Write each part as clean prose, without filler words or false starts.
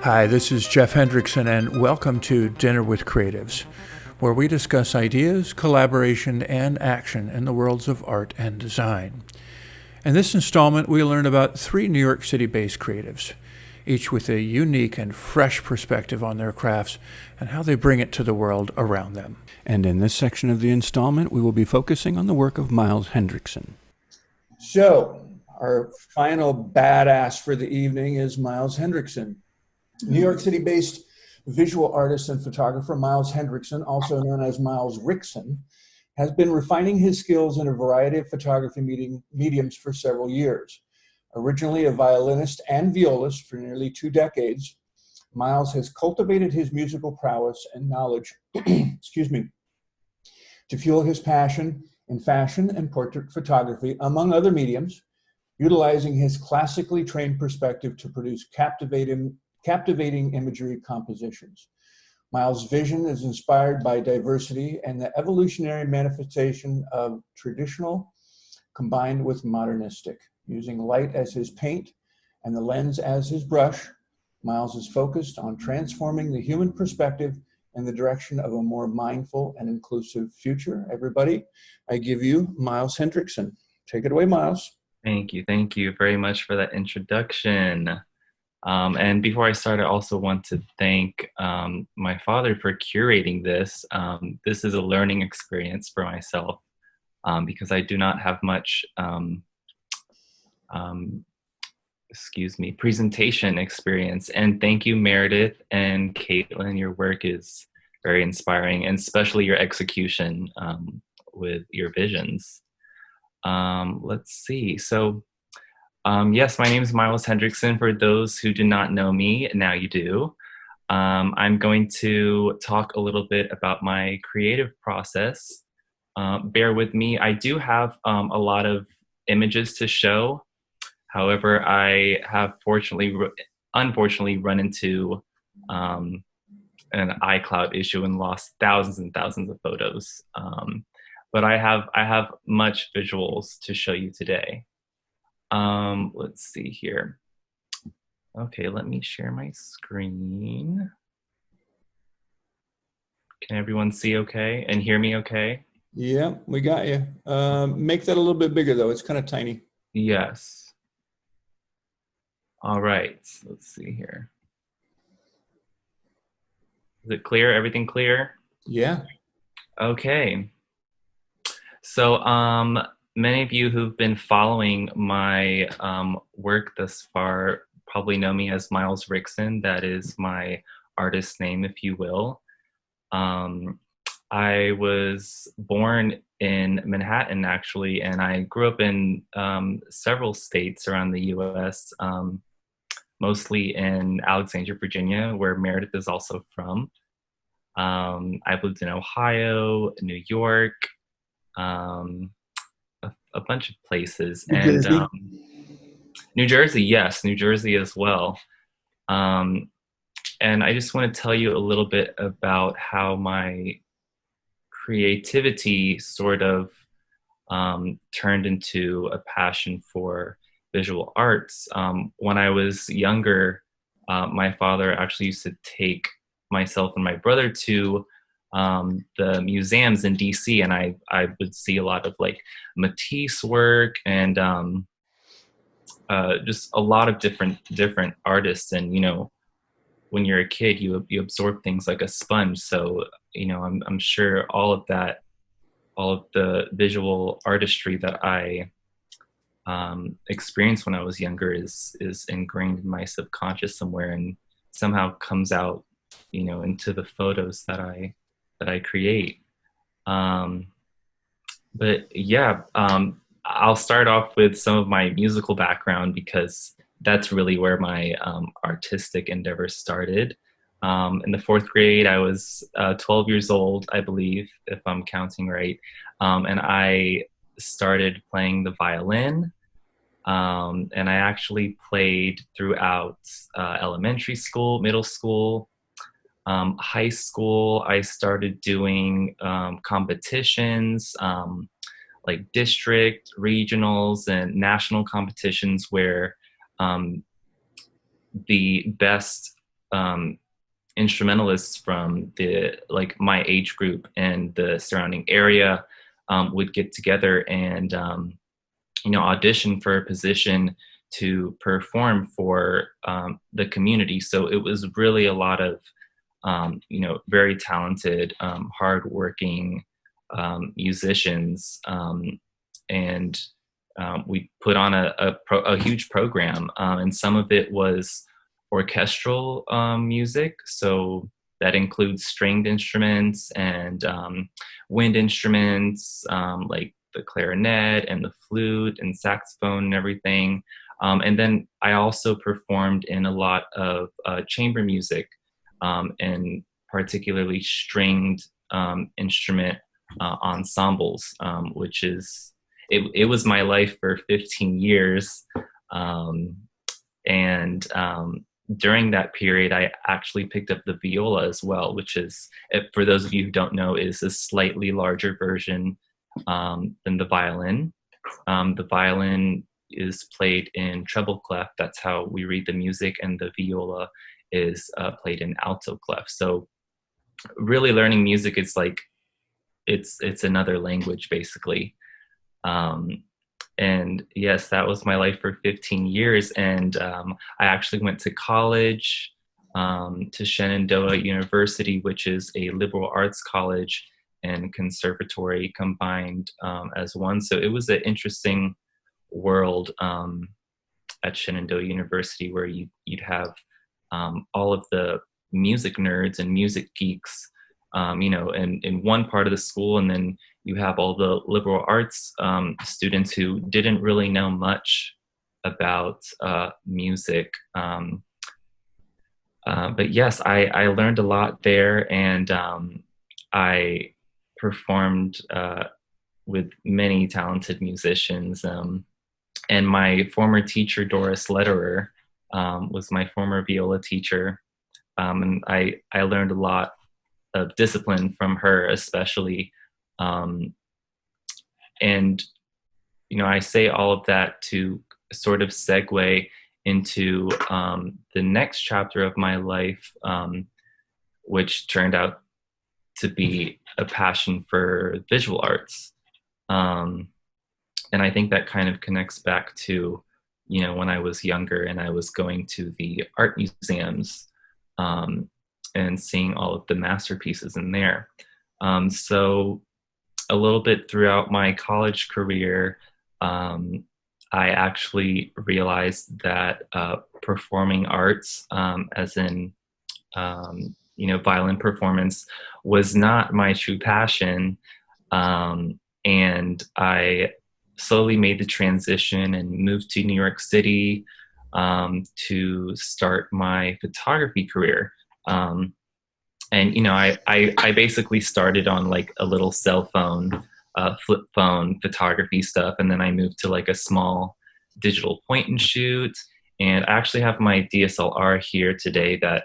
Hi, this is Jeff Hendrickson, and welcome to Dinner with Creatives, where we discuss ideas, collaboration, and action in the worlds of art and design. In this installment, we learn about three New York City-based creatives, each with a unique and fresh perspective on their crafts and how they bring it to the world around them. And in this section of the installment, we will be focusing on the work of Miles Hendrickson. So, our final badass for the evening is Miles Hendrickson. New York City-based visual artist and photographer Miles Hendrickson, also known as MILESRIXON, has been refining his skills in a variety of photography mediums for several years. Originally a violinist and violist for nearly 2 decades, Miles has cultivated his musical prowess and knowledge, excuse me, to fuel his passion in fashion and portrait photography, among other mediums, utilizing his classically trained perspective to produce captivating imagery compositions. Miles' vision is inspired by diversity and the evolutionary manifestation of traditional combined with modernistic. Using light as his paint and the lens as his brush, Miles is focused on transforming the human perspective in the direction of a more mindful and inclusive future. Everybody, I give you Miles Hendrickson. Take it away, Miles. Thank you very much for that introduction. And before I start, I also want to thank my father for curating this. This is a learning experience for myself because I do not have much, presentation experience. And thank you, Meredith and Caitlin. Your work is very inspiring, and especially your execution with your visions. Let's see. So, yes, my name is Miles Hendrickson. For those who do not know me, now you do. I'm going to talk a little bit about my creative process. Bear with me. I do have a lot of images to show. However, I have unfortunately run into an iCloud issue and lost thousands and thousands of photos. But I have much visuals to show you today. Let's see here. Okay, let me share my screen. Can everyone see okay and hear me okay? Yeah, we got you. Make that a little bit bigger though. It's kind of tiny. Yes. All right, let's see here. Is it clear? Everything clear? Yeah. Okay. So, many of you who've been following my work thus far probably know me as MILESRIXON. That is my artist name, if you will. I was born in Manhattan, actually, and I grew up in several states around the U.S., mostly in Alexandria, Virginia, where Meredith is also from. I've lived in Ohio, New York, a bunch of places, and New Jersey, yes, New Jersey as well. And I just want to tell you a little bit about how my creativity sort of turned into a passion for visual arts. When I was younger, my father actually used to take myself and my brother to the museums in DC, and I would see a lot of like Matisse work and just a lot of different artists. And when you're a kid, you absorb things like a sponge. So I'm sure all of the visual artistry that I experienced when I was younger is ingrained in my subconscious somewhere, and somehow comes out into the photos that I create. But yeah, I'll start off with some of my musical background because that's really where my artistic endeavor started. In the 4th grade, I was 12 years old, I believe, if I'm counting right. And I started playing the violin. And I actually played throughout elementary school, middle school, high school. I started doing competitions, like district, regionals, and national competitions where the best instrumentalists from my age group and the surrounding area would get together and audition for a position to perform for the community. So it was really a lot of very talented, hardworking musicians, and we put on a huge program, and some of it was orchestral music. So that includes stringed instruments and wind instruments, like the clarinet and the flute and saxophone and everything. And then I also performed in a lot of chamber music, and particularly stringed instrument ensembles, which is, it was my life for 15 years. And during that period, I actually picked up the viola as well, which is, for those of you who don't know, is a slightly larger version than the violin. The violin is played in treble clef. That's how we read the music, and the viola is played in alto clef. So really learning music is like, it's another language, basically. And yes, that was my life for 15 years. And I actually went to college, to Shenandoah University, which is a liberal arts college and conservatory combined as one. So it was an interesting world at Shenandoah University, where you'd have all of the music nerds and music geeks, in one part of the school, and then you have all the liberal arts students who didn't really know much about music. But yes, I learned a lot there, and I performed with many talented musicians. And my former teacher, Doris Lederer, was my former viola teacher. And I learned a lot of discipline from her, especially. And, I say all of that to sort of segue into the next chapter of my life, which turned out to be a passion for visual arts. And I think that kind of connects back to, when I was younger and I was going to the art museums and seeing all of the masterpieces in there. So a little bit throughout my college career, I actually realized that performing arts, as in, violin performance, was not my true passion. And I slowly made the transition and moved to New York City to start my photography career. And I basically started on like a little cell phone, flip phone photography stuff, and then I moved to like a small digital point and shoot. And I actually have my DSLR here today that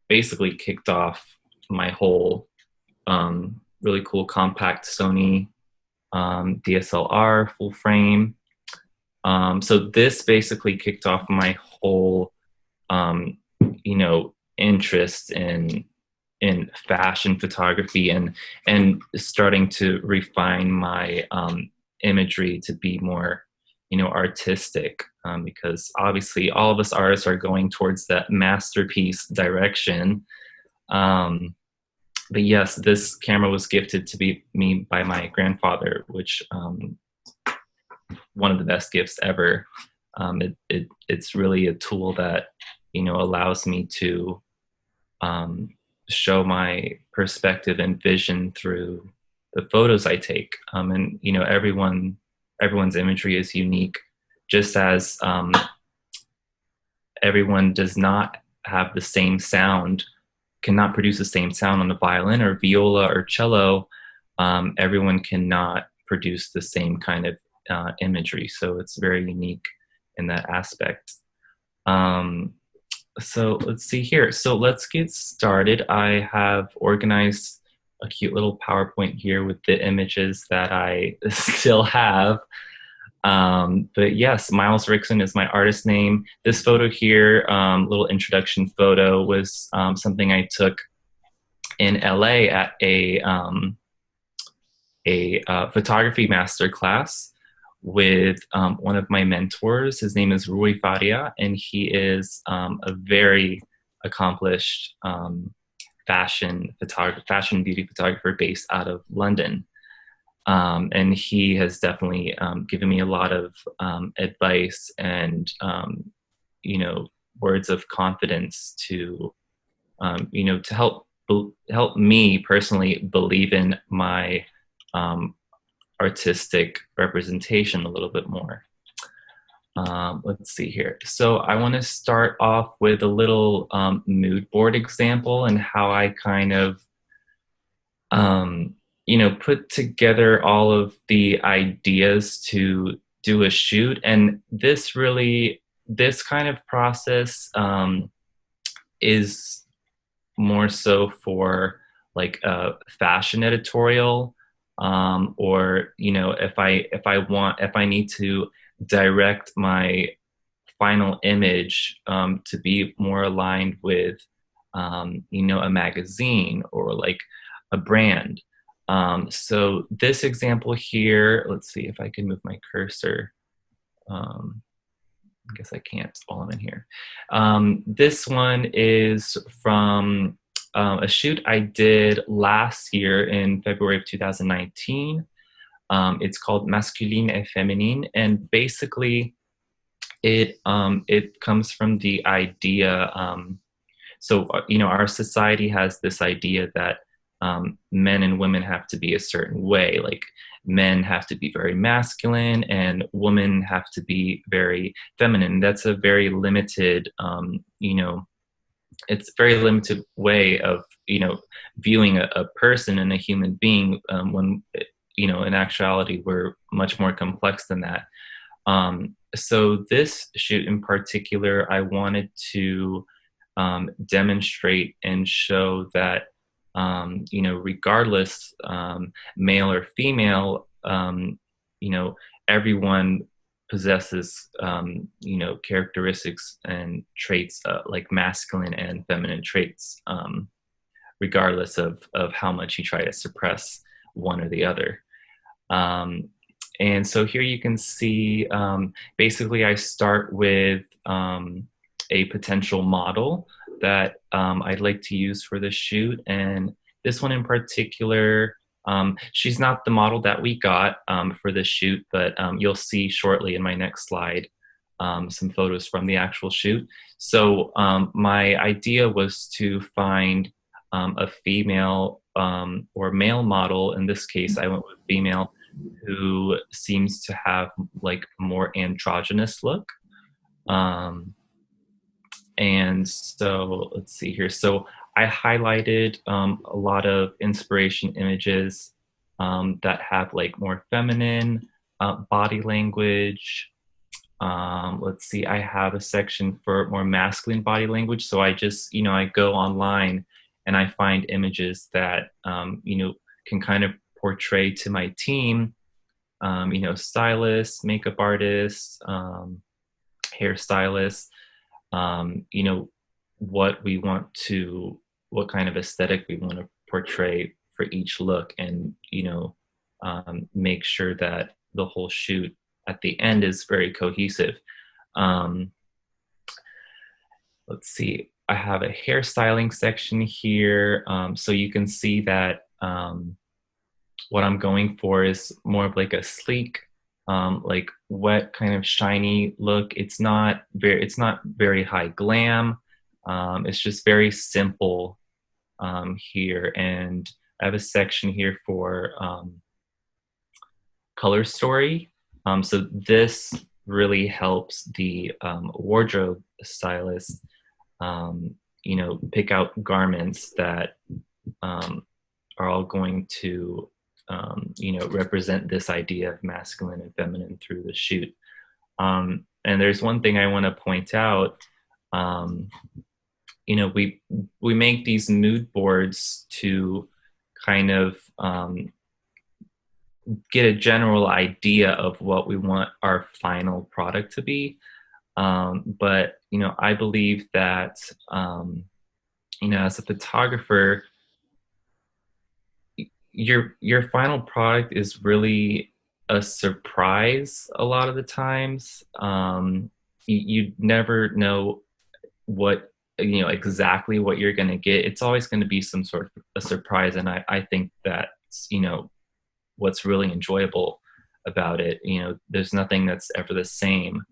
basically kicked off my whole really cool compact Sony DSLR full frame. So this basically kicked off my whole, interest in fashion photography, and starting to refine my imagery to be more, artistic, because obviously all of us artists are going towards that masterpiece direction. But yes, this camera was gifted to me by my grandfather, which one of the best gifts ever. It's really a tool that allows me to show my perspective and vision through the photos I take. And everyone's imagery is unique, just as everyone does not have the same sound, cannot produce the same sound on the violin or viola or cello. Everyone cannot produce the same kind of imagery. So it's very unique in that aspect. So let's see here. So let's get started. I have organized a cute little PowerPoint here with the images that I still have. But yes, MILESRIXON is my artist name. This photo here, little introduction photo, was something I took in LA at a photography master class with one of my mentors. His name is Rui Faria, and he is a very accomplished fashion beauty photographer based out of London. And he has definitely given me a lot of advice and words of confidence to to help me personally believe in my artistic representation a little bit more. Let's see here. So I want to start off with a little mood board example and how I kind of put together all of the ideas to do a shoot. And this kind of process is more so for like a fashion editorial, or if I need to direct my final image to be more aligned with a magazine or like a brand. So this example here, let's see if I can move my cursor. I guess I can't while I'm in here. This one is from a shoot I did last year in February of 2019. It's called Masculine et Féminine, and basically it comes from the idea. So our society has this idea that men and women have to be a certain way. Like men have to be very masculine and women have to be very feminine. That's a very limited, it's a very limited way of, viewing a person and a human being, when, in actuality, we're much more complex than that. So this shoot in particular, I wanted to demonstrate and show that regardless, male or female, everyone possesses, characteristics and traits, like masculine and feminine traits, regardless of how much you try to suppress one or the other. And so here you can see, basically I start with a potential model that I'd like to use for the shoot. And this one in particular, she's not the model that we got for the shoot, but you'll see shortly in my next slide some photos from the actual shoot. So my idea was to find a female or male model. In this case, I went with female, who seems to have like more androgynous look. And so let's see here. So I highlighted a lot of inspiration images that have like more feminine body language. Let's see, I have a section for more masculine body language. So I just, I go online and I find images that, can kind of portray to my team, stylists, makeup artists, hairstylists, what kind of aesthetic we want to portray for each look, and make sure that the whole shoot at the end is very cohesive. Let's see, I have a hairstyling section here, so you can see that what I'm going for is more of like a sleek, like wet, kind of shiny look. It's not very high glam. It's just very simple here. And I have a section here for color story. So this really helps the wardrobe stylist, pick out garments that are all going to represent this idea of masculine and feminine through the shoot. And there's one thing I want to point out. We make these mood boards to kind of get a general idea of what we want our final product to be. But I believe that as a photographer, your final product is really a surprise a lot of the times. You never know what exactly what you're going to get. It's always going to be some sort of a surprise, and I think that's what's really enjoyable about it. There's nothing that's ever the same.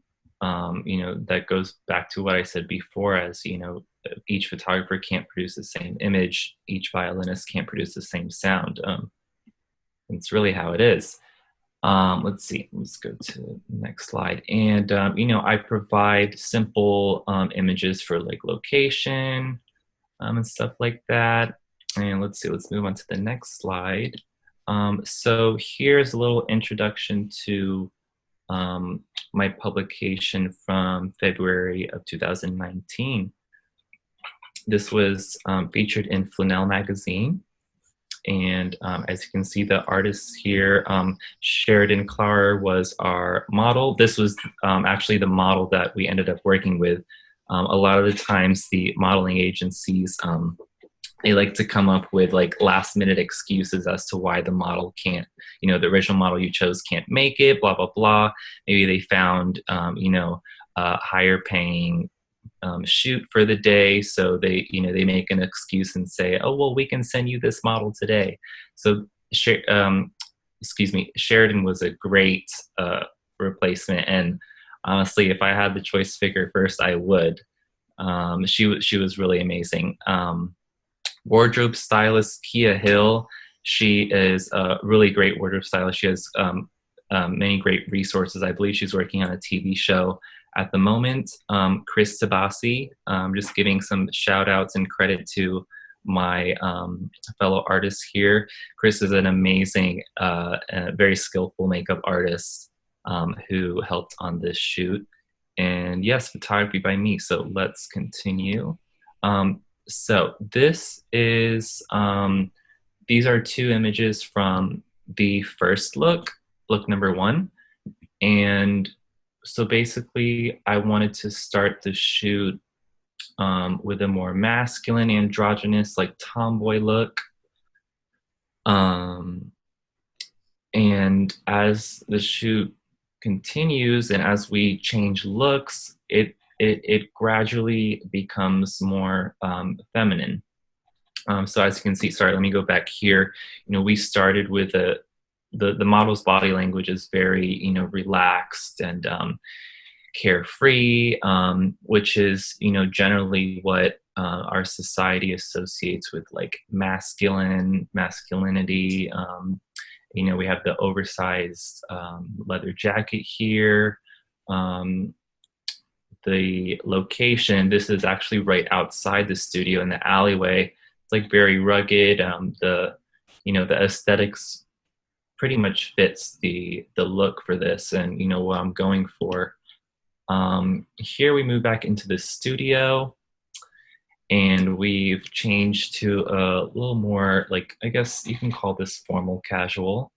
That goes back to what I said before, as each photographer can't produce the same image, each violinist can't produce the same sound. It's really how it is. Let's see, let's go to the next slide. And I provide simple images for like location and stuff like that. And let's see, let's move on to the next slide. So here's a little introduction to my publication from February of 2019. This was featured in Flanell magazine. And as you can see, the artist here, Sheridan Clower, was our model. This was actually the model that we ended up working with. A lot of the times the modeling agencies, they like to come up with like last minute excuses as to why the model can't, the original model you chose can't make it, blah, blah, blah. Maybe they found, a higher paying shoot for the day. So they make an excuse and say, oh, well, we can send you this model today. So, Sheridan was a great replacement. And honestly, if I had the choice to pick her first, I would. She was really amazing. Wardrobe stylist Kia Hill. She is a really great wardrobe stylist. She has many great resources. I believe she's working on a TV show at the moment. Chris Tabasi, just giving some shout outs and credit to my fellow artists here. Chris is an amazing, very skillful makeup artist who helped on this shoot. And yes, photography by me. So let's continue. So this is, these are two images from the first look number one. And so basically I wanted to start the shoot with a more masculine, androgynous, like tomboy look. And as the shoot continues and as we change looks, it gradually becomes more feminine. So as you can see, sorry, let me go back here. We started with the model's body language is very, relaxed and carefree, which is, generally what our society associates with like masculinity. We have the oversized leather jacket here. The location, this is actually right outside the studio in the alleyway. It's like very rugged. The aesthetics pretty much fits the look for this and what I'm going for. Here we move back into the studio and we've changed to a little more, like, I guess you can call this formal casual.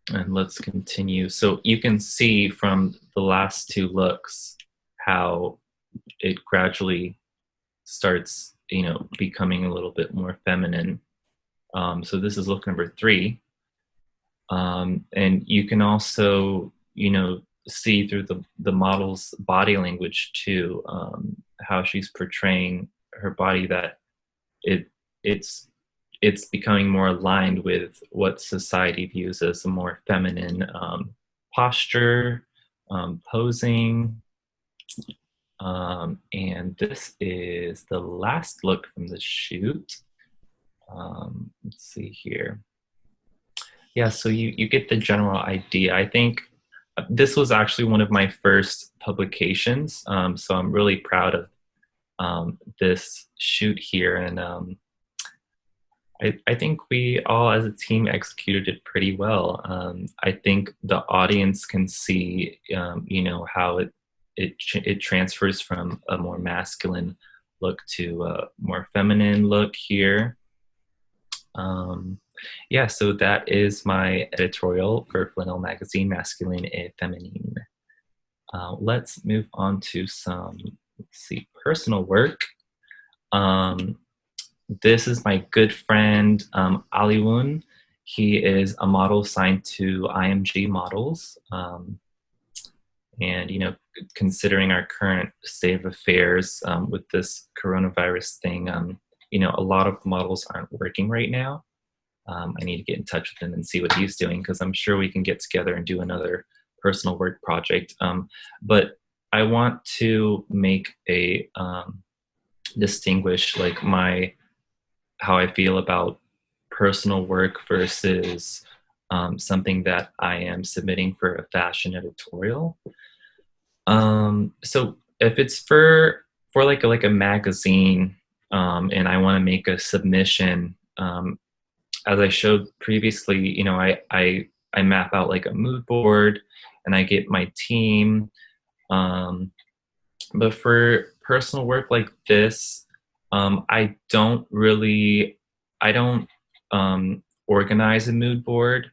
And let's continue. So you can see from the last two looks how it gradually starts, becoming a little bit more feminine. So this is look number three. And you can also, see through the model's body language too, how she's portraying her body, that it's becoming more aligned with what society views as a more feminine posture, posing. And this is the last look from the shoot. Let's see here. Yeah, so you get the general idea. I think this was actually one of my first publications, so I'm really proud of this shoot here. And I think we all as a team executed it pretty well. I think the audience can see, how it transfers from a more masculine look to a more feminine look here. Yeah, so that is my editorial for Flannel Magazine, Masculine et Feminine. Let's move on to some, let's see, personal work. This is my good friend, Aliwun. He is a model signed to IMG Models. And, considering our current state of affairs with this coronavirus thing, a lot of models aren't working right now. I need to get in touch with him and see what he's doing, because I'm sure we can get together and do another personal work project. But I want to make a distinguish like how I feel about personal work versus something that I am submitting for a fashion editorial. So if it's for like a magazine, and I want to make a submission, as I showed previously, I map out like a mood board and I get my team. But for personal work like this, I don't organize a mood board,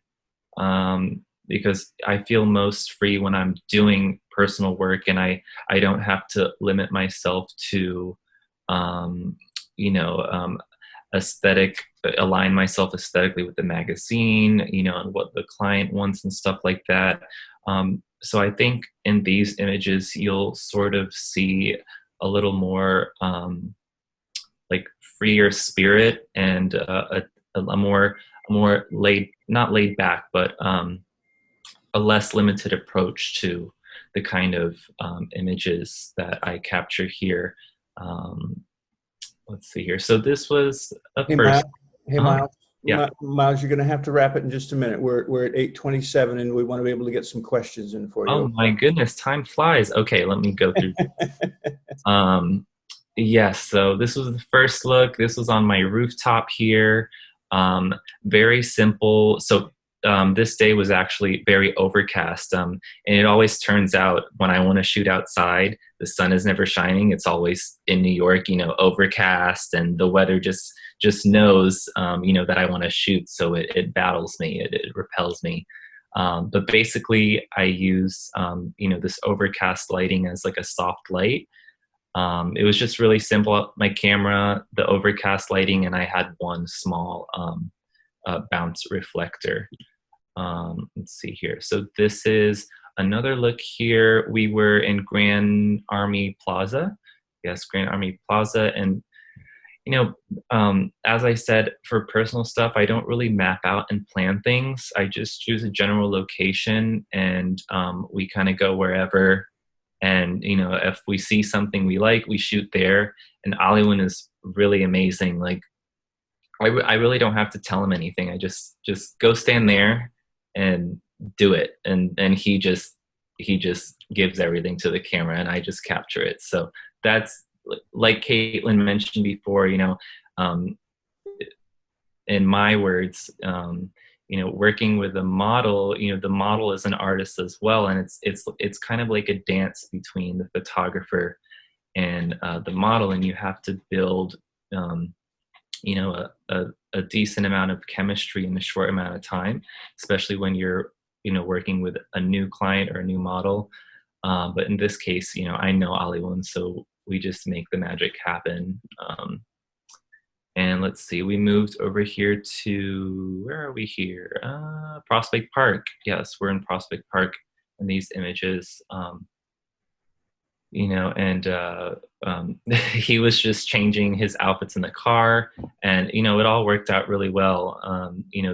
because I feel most free when I'm doing personal work, and I don't have to limit myself to, you know, um, align myself aesthetically with the magazine, and what the client wants and stuff like that. So I think in these images, you'll sort of see a little more like freer spirit, and a more not laid back, but a less limited approach to the kind of images that I capture here. Um, let's see here. So this was a Hey, first. Miles. Hey, Miles. Yeah. Miles, you're going to have to wrap it in just a minute. We're at 8:27, and we want to be able to get some questions in for you. Oh my goodness, time flies. Okay, let me go through. Yes, so this was the first look. This was on my rooftop here. Very simple. So this day was actually very overcast. And it always turns out when I want to shoot outside, the sun is never shining. It's always in New York, overcast, and the weather just knows, that I want to shoot. So it battles me. It repels me. But basically, I use, this overcast lighting as like a soft light. It was just really simple. My camera, the overcast lighting, and I had one small bounce reflector. Let's see here. So this is another look here. We were in Grand Army Plaza. Yes, Grand Army Plaza. And, as I said, for personal stuff, I don't really map out and plan things. I just choose a general location, and we kind of go wherever. And, if we see something we like, we shoot there. And Aliwin is really amazing. Like, I really don't have to tell him anything. I just go stand there and do it. And he just gives everything to the camera, and I just capture it. So that's, like Caitlin mentioned before, in my words, working with a model, the model is an artist as well, and it's kind of like a dance between the photographer and the model, and you have to build, a decent amount of chemistry in a short amount of time, especially when you're, working with a new client or a new model. But in this case, I know Aliwun, so we just make the magic happen. And let's see, we moved over here to, where are we here? Prospect Park. Yes, we're in Prospect Park in these images. He was just changing his outfits in the car, and, it all worked out really well.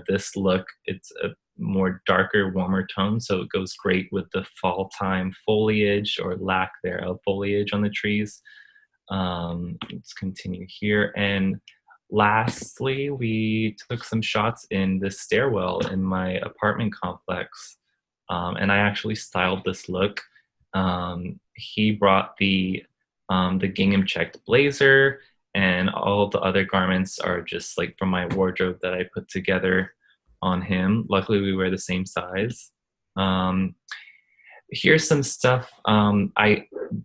This look, it's a more darker, warmer tone, so it goes great with the fall time foliage or lack thereof foliage on the trees. Let's continue here. And lastly, we took some shots in the stairwell in my apartment complex, and I actually styled this look. He brought the gingham checked blazer, and all the other garments are just like from my wardrobe that I put together on him. Luckily, we wear the same size. Here's some stuff.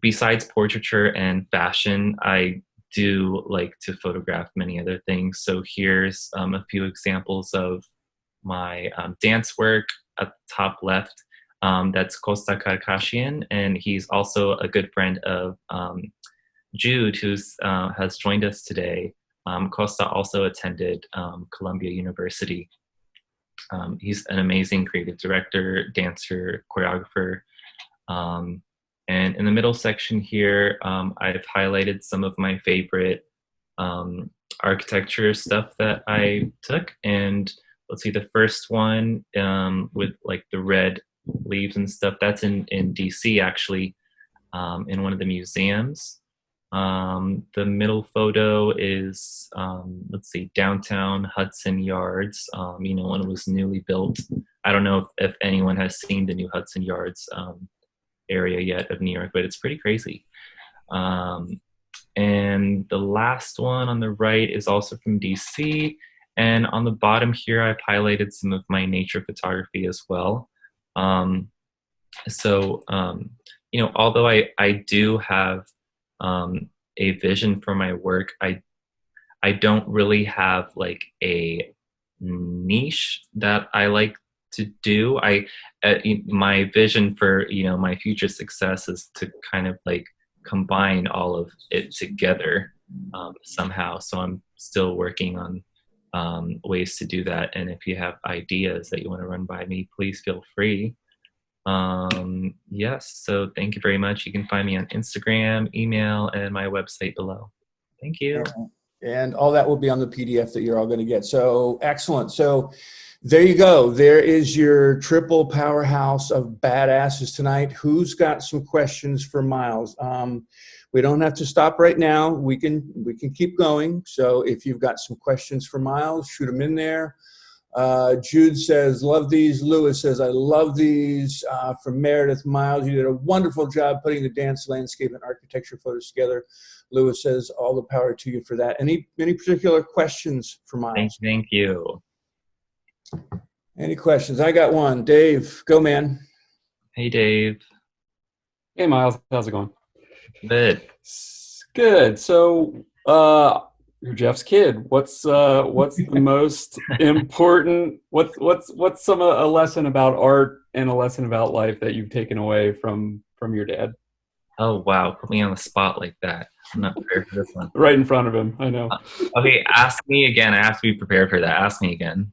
Besides portraiture and fashion, I do like to photograph many other things. So here's a few examples of my dance work at the top left. That's Costa Karkashian, and he's also a good friend of Jude, who's has joined us today. Costa also attended Columbia University. He's an amazing creative director, dancer, choreographer. And in the middle section here, I've highlighted some of my favorite architecture stuff that I took. And let's see, the first one with like the red leaves and stuff, that's in DC actually, in one of the museums. The middle photo is, let's see, downtown Hudson Yards, you know, when it was newly built. I don't know if anyone has seen the new Hudson Yards area yet of New York, but it's pretty crazy. And the last one on the right is also from DC. And on the bottom here, I've highlighted some of my nature photography as well. You know, although I do have a vision for my work, I don't really have like a niche that I like to do. My vision for, you know, my future success is to kind of like combine all of it together somehow. So I'm still working on ways to do that. And if you have ideas that you want to run by me, please feel free. Yes, so thank you very much. You can find me on Instagram, email, and my website below. Thank you. And all that will be on the PDF that you're all going to get. So excellent. So there you go. There is your triple powerhouse of badasses tonight. Who's got some questions for Miles? We don't have to stop right now. We can keep going. So if you've got some questions for Miles, shoot them in there. Jude says, love these. Lewis says, I love these. From Meredith, Miles, you did a wonderful job putting the dance, landscape, and architecture photos together. Lewis says, all the power to you for that. Any particular questions for Miles? Thank you. Any questions? I got one. Dave, go, man. Hey, Dave. Hey, Miles. How's it going? Good. Good. So, you're Jeff's kid. What's the most important? What's a lesson about art and a lesson about life that you've taken away from your dad? Oh wow, put me on the spot like that. I'm not prepared for this one. Right in front of him. I know. Okay, ask me again. I have to be prepared for that. Ask me again.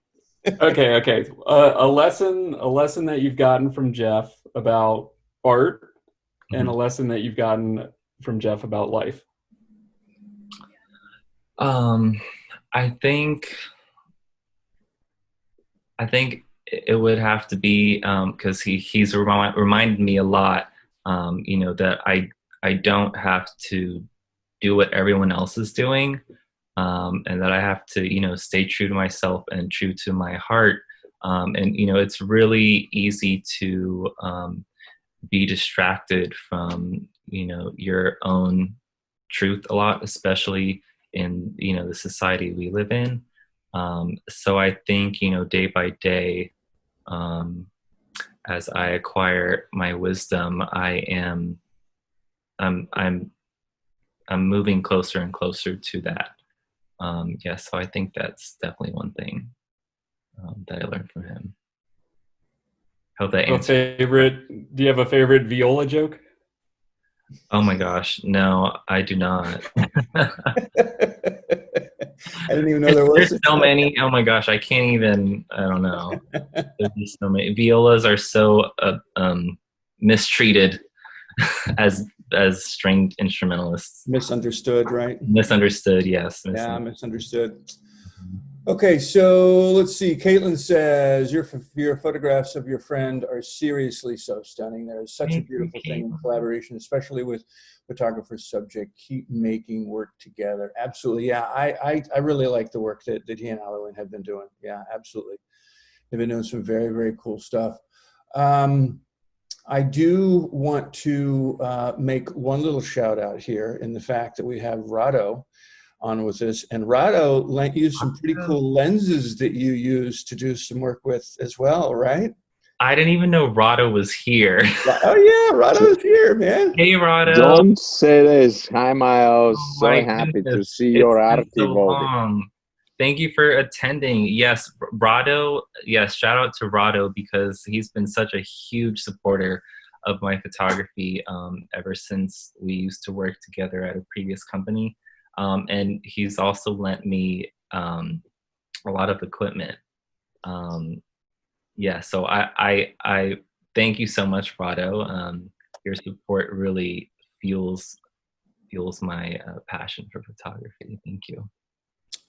Okay. A lesson that you've gotten from Jeff about art, and a lesson that you've gotten from Jeff about life. I think it would have to be because he's reminded me a lot, you know, that I don't have to do what everyone else is doing, and that I have to, you know, stay true to myself and true to my heart. And you know, it's really easy to be distracted from, you know, your own truth a lot, especially in, you know, the society we live in. So I think, you know, day by day, as I acquire my wisdom, I'm moving closer and closer to that. So I think that's definitely one thing that I learned from him. Hope that answers. Do you have a favorite viola joke? Oh my gosh, no, I do not. I didn't even know there was. There's so many. Oh my gosh, I can't even. I don't know. There's just so many. Violas are so mistreated as stringed instrumentalists. Misunderstood, right? Misunderstood, yes. Yeah, misunderstood. Okay, so let's see. Caitlin says, your photographs of your friend are seriously so stunning. There is such a beautiful thing in collaboration, especially with photographer's subject. Keep making work together. Absolutely. Yeah, I really like the work that he and Alwyn have been doing. Yeah, absolutely. They've been doing some very, very cool stuff. I do want to make one little shout out here in the fact that we have Rado on with us, and Rado lent you some pretty cool lenses that you use to do some work with as well, right? I didn't even know Rado was here. Oh yeah, Rado's here, man. Hey, Rado. Don't say this. Hi, Miles. Oh So my happy to goodness. see It's your been art so evolving. long. Thank you for attending. Yes, Rado. Yes, shout out to Rado because he's been such a huge supporter of my photography ever since we used to work together at a previous company. And he's also lent me a lot of equipment. Yeah, so I thank you so much, Rado. Your support really fuels my passion for photography. Thank you.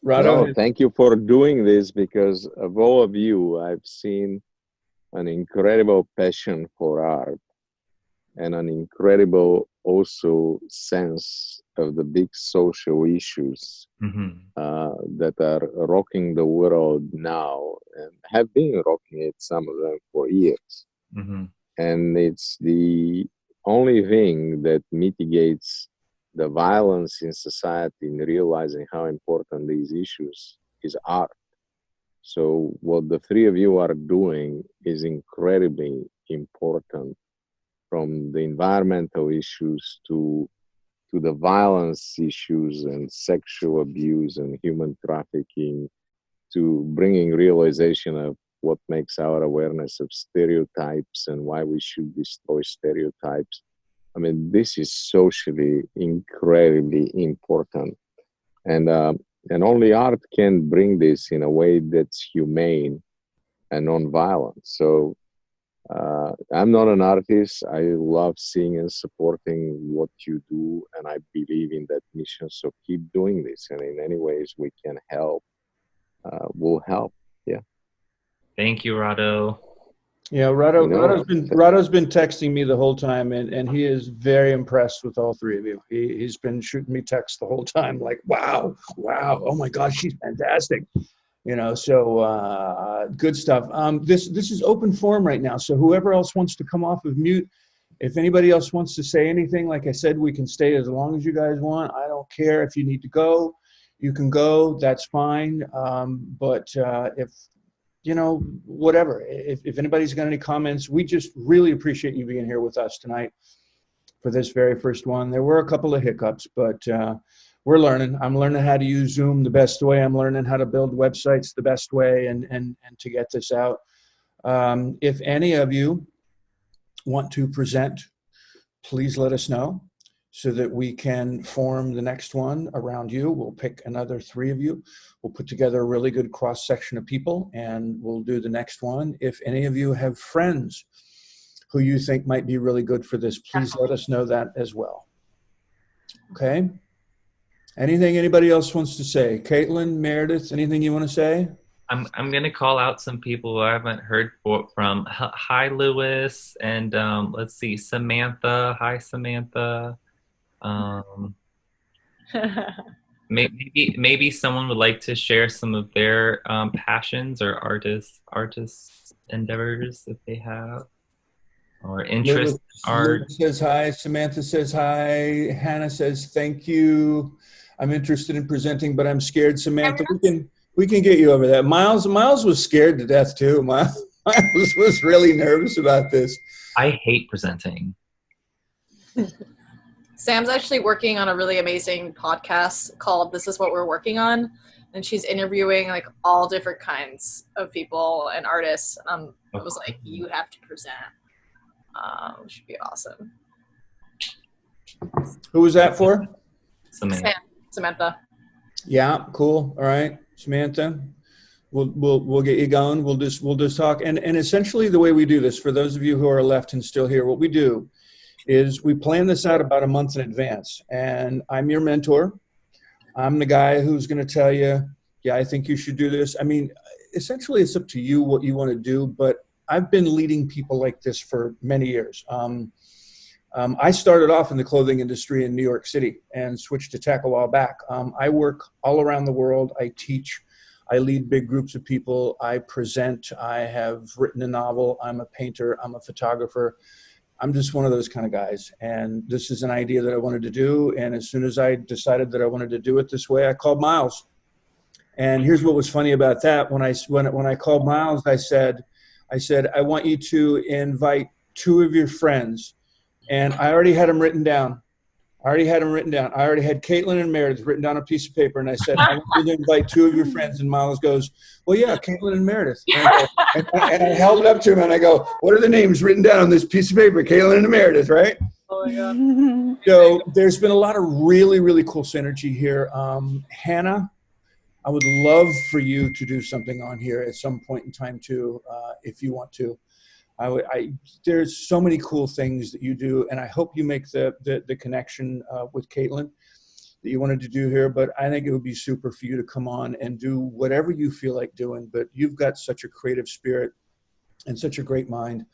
Rado, No, thank you for doing this because of all of you, I've seen an incredible passion for art and an incredible also sense of the big social issues that are rocking the world now and have been rocking it, some of them for years. And it's the only thing that mitigates the violence in society in realizing how important these issues is art. So what the three of you are doing is incredibly important, from the environmental issues to the violence issues and sexual abuse and human trafficking, to bringing realization of what makes our awareness of stereotypes and why we should destroy stereotypes. I mean, this is socially incredibly important, and only art can bring this in a way that's humane and non-violent. So I'm not an artist. I love seeing and supporting what you do, and I believe in that mission. So keep doing this, and in any ways we can help, we'll help. Yeah. Thank you, Rado. Yeah, Rado's been texting me the whole time, and he is very impressed with all three of you. He's been shooting me texts the whole time, like, wow, oh my gosh, she's fantastic. You know, so good stuff. This is open forum right now, so whoever else wants to come off of mute, if anybody else wants to say anything, like I said, we can stay as long as you guys want. I don't care. If you need to go, you can go. That's fine. But if you know, whatever. If anybody's got any comments, we just really appreciate you being here with us tonight for this very first one. There were a couple of hiccups, but we're learning. I'm learning how to use Zoom the best way. I'm learning how to build websites the best way and to get this out. If any of you want to present, please let us know so that we can form the next one around you. We'll pick another three of you. We'll put together a really good cross section of people and we'll do the next one. If any of you have friends who you think might be really good for this, please let us know that as well. Okay. Anything anybody else wants to say? Caitlin, Meredith, anything you want to say? I'm gonna call out some people who I haven't heard from. Hi, Lewis, and let's see, Samantha. Hi, Samantha. Maybe someone would like to share some of their passions or artist endeavors that they have, or interest in art. Lewis says hi. Samantha says hi. Hannah says thank you. I'm interested in presenting, but I'm scared. Samantha, we can get you over that. Miles was scared to death too. Miles was really nervous about this. I hate presenting. Sam's actually working on a really amazing podcast called This Is What We're Working On. And she's interviewing like all different kinds of people and artists. I was like, you have to present. Which should be awesome. Who was that for? Samantha. Yeah, cool. All right, Samantha. We'll get you going. We'll just talk. And essentially the way we do this, for those of you who are left and still here, what we do is we plan this out about a month in advance. And I'm your mentor. I'm the guy who's going to tell you, yeah, I think you should do this. I mean, essentially it's up to you what you want to do, but I've been leading people like this for many years. I started off in the clothing industry in New York City and switched to tech a while back. I work all around the world. I teach. I lead big groups of people. I present. I have written a novel. I'm a painter. I'm a photographer. I'm just one of those kind of guys. And this is an idea that I wanted to do. And as soon as I decided that I wanted to do it this way, I called Miles. And here's what was funny about that. When I called Miles, I said, I said, I want you to invite 2 of your friends. And I already had them written down. I already had Caitlin and Meredith written down on a piece of paper. And I said, I want you to invite 2 of your friends. And Miles goes, well, yeah, Caitlin and Meredith. And I held it up to him and I go, what are the names written down on this piece of paper? Caitlin and Meredith, right? Oh my God. So there's been a lot of really, really cool synergy here. Hannah, I would love for you to do something on here at some point in time too, if you want to. There's so many cool things that you do, and I hope you make the connection with Caitlin that you wanted to do here. But I think it would be super for you to come on and do whatever you feel like doing. But you've got such a creative spirit and such a great mind.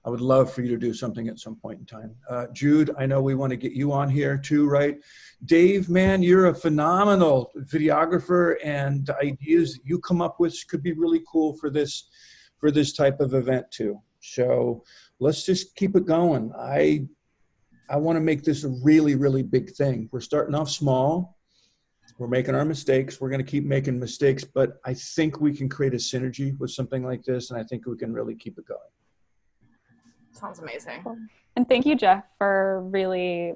I would love for you to do something at some point in time. Jude, I know we want to get you on here too, right? Dave, man, you're a phenomenal videographer, and the ideas that you come up with could be really cool for this type of event too. So let's just keep it going. I want to make this a really, really big thing. We're starting off small. We're making our mistakes. We're going to keep making mistakes, but I think we can create a synergy with something like this, and I think we can really keep it going. Sounds amazing. And thank you, Jeff, for really,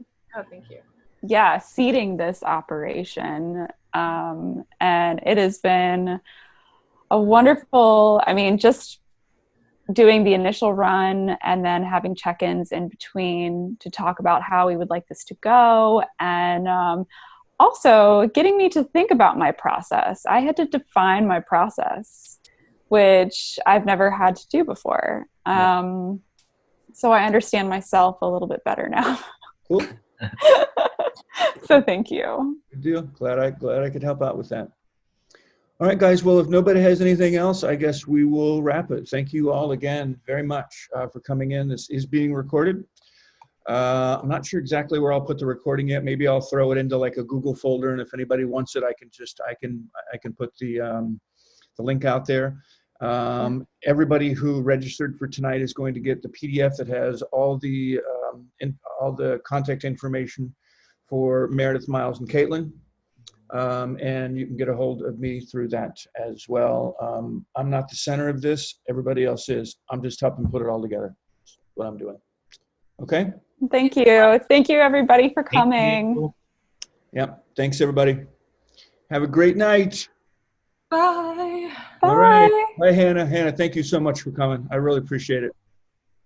thank you. seeding this operation. And it has been a wonderful, just doing the initial run and then having check-ins in between to talk about how we would like this to go. And also getting me to think about my process. I had to define my process, which I've never had to do before. So I understand myself a little bit better now. Cool. So thank you. Good deal. Glad I could help out with that. All right, guys. Well, if nobody has anything else, I guess we will wrap it. Thank you all again very much for coming in. This is being recorded. I'm not sure exactly where I'll put the recording yet. Maybe I'll throw it into like a Google folder, and if anybody wants it, I can put the link out there. Everybody who registered for tonight is going to get the PDF that has all the contact information for Meredith, Miles, and Caitlin. And you can get a hold of me through that as well. I'm not the center of this. Everybody else is. I'm just helping put it all together. That's what I'm doing. Okay? Thank you. Thank you, everybody, for coming. Yep. Thanks, everybody. Have a great night. Bye. All right. Bye, Hannah. Hannah, thank you so much for coming. I really appreciate it.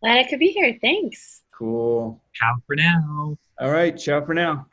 Glad I could be here. Thanks. Cool. Ciao for now. All right. Ciao for now.